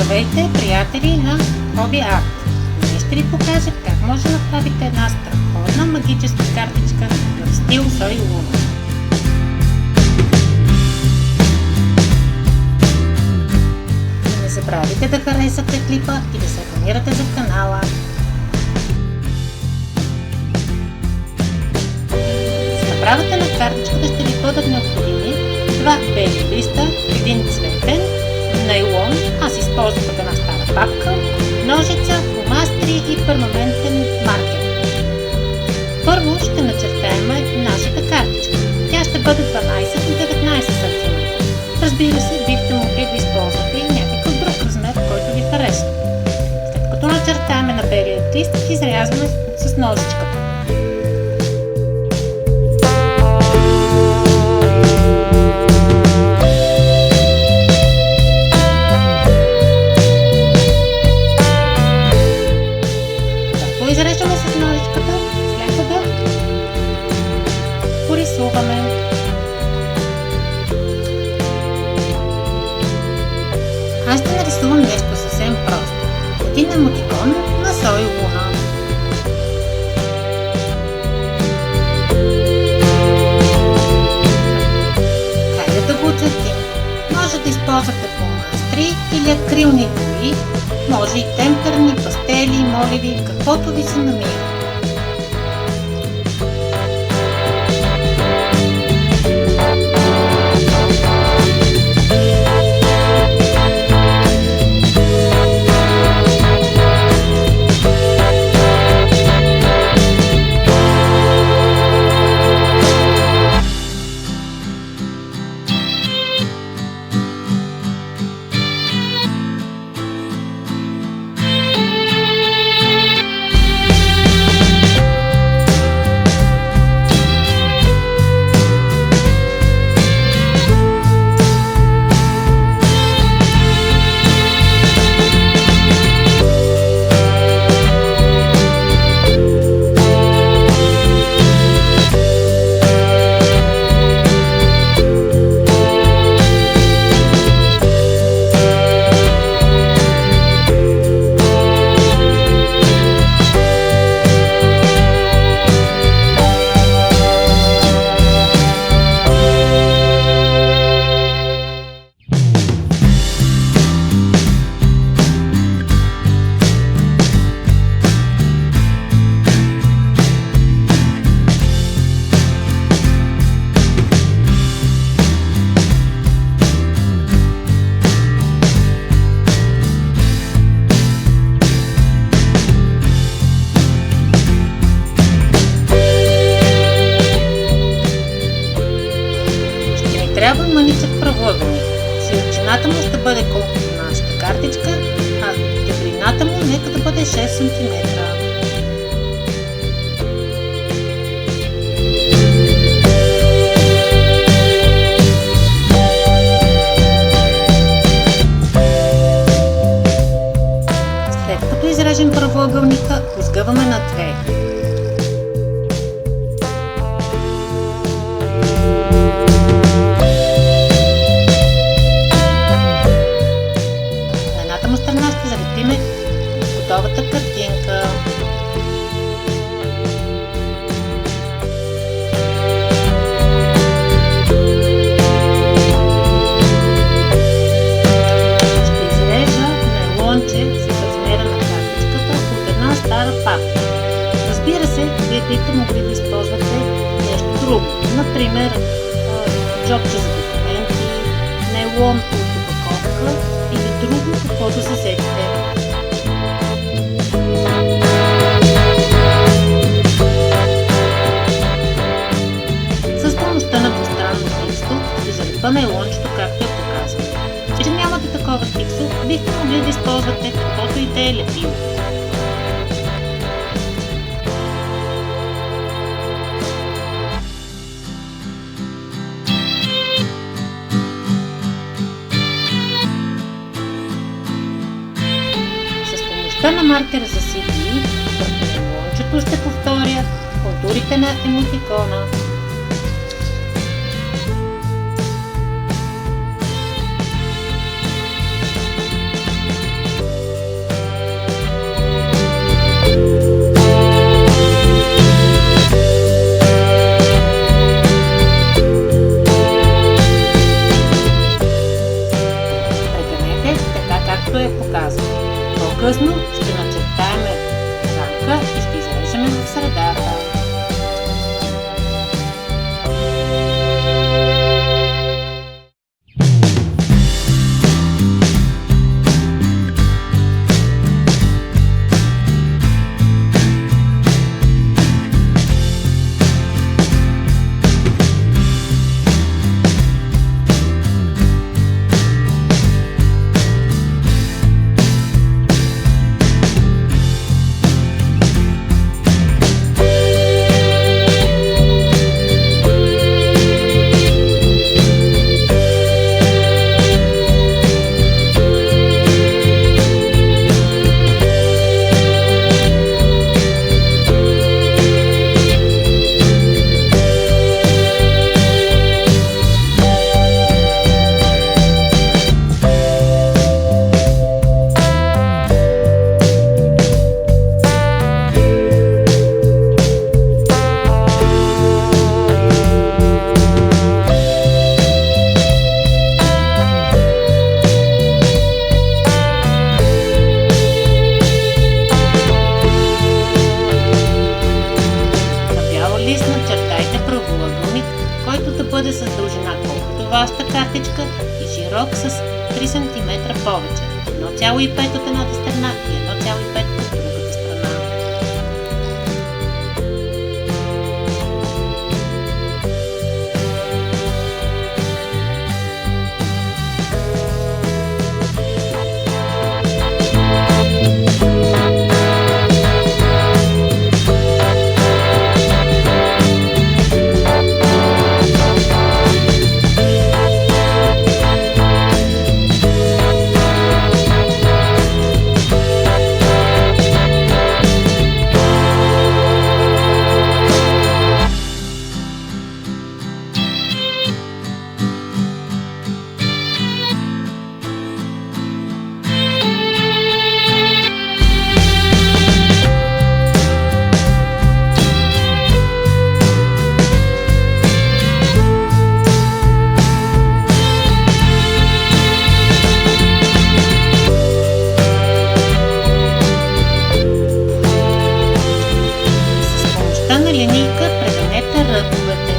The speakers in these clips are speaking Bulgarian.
Здравейте, приятели на Hobby Art! Днес ще ви покажа как може да направите една страхотна магическа картичка в стил Сой и Луна. Не забравяйте да харесате клипа и да се абонирате за канала. За направата на картичката ще ви бъдат необходими 2 бели листа, 1 цветен, нейлон, аз използвам от една стара папка, ножица, фломастери и перманентен маркер. Първо ще начертаем нашата картичка. Тя ще бъде 12 на 19 см. Разбира се, бихте могли да използвате и някакъв друг размер, който ви харесва. След като начертаем на белия лист, изрязваме с ножичката. Изреждаме с ножичката, след да порисуваме. Аз ще нарисувам нещо съвсем просто. Един емотикон на Сой и Луна. Хайде да го очертим. Може да използвате фломастери или акрилни бои. Може и темперни, пастели, моливи, каквото ви се намира. Трябва мъничък правоъгълник. Широчината му ще бъде колкото на нашата картичка, а дебелината му нека да бъде 6 см. След като изрежем правоъгълника, го сгъваме на две. Ще залепиме готовата картинка. Ще изрежа нейлонче с размера на картичката от една стара папка. Разбира се, вие бихте могли да използвате нещо друго. Например, джобче за документи, нейлон от опаковка или друго, каквото се сетите. С помощта на двустранно тиксо ще залепа нейлончето, както е показано. Че нямате такова тиксо, бихте могли да използвате каквото и да е лепило. На маркера за CD, върху нейлончето ще повторя контурите на емотикона. както е показано. По-късно ще начертаем рамка и ще изрежем в средата. Който да бъде с дължина колкото вашата картичка и широк с 3 см повече. 1,5 от едната страна и 1,5 от другата страна. Линейка превенете ръбовете.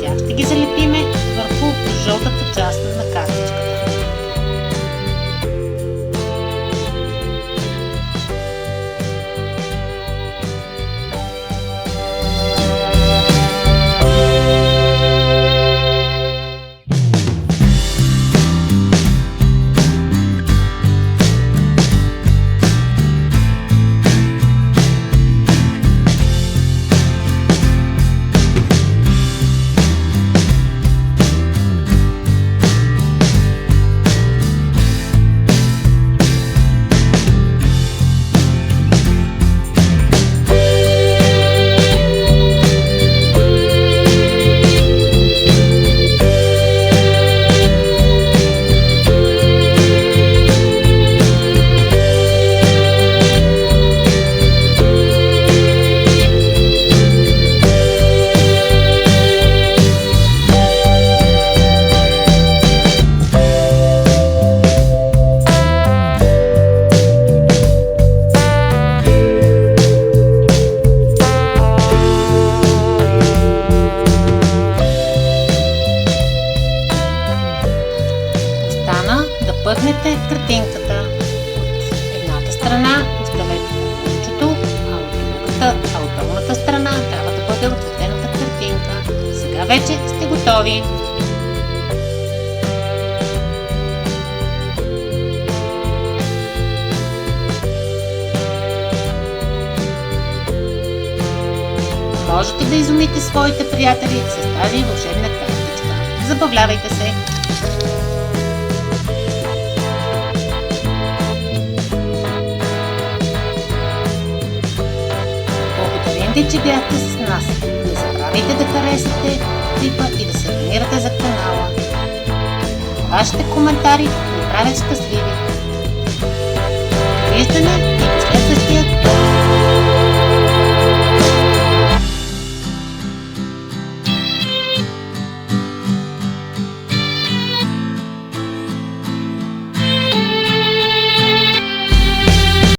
Тях ще ги залепиме върху жълтата част на картичката. Пъхнете картинката. От едната страна оставете кончето, а от долната страна трябва да бъде отведената картинка. Сега вече сте готови. Можете да изумите своите приятели с тази вълшебна картичка. Забавлявайте се! Че бяхте с нас. Не забравяйте да харесате клипа и да се абонирате за канала. Вашите коментари ни правят щастливи.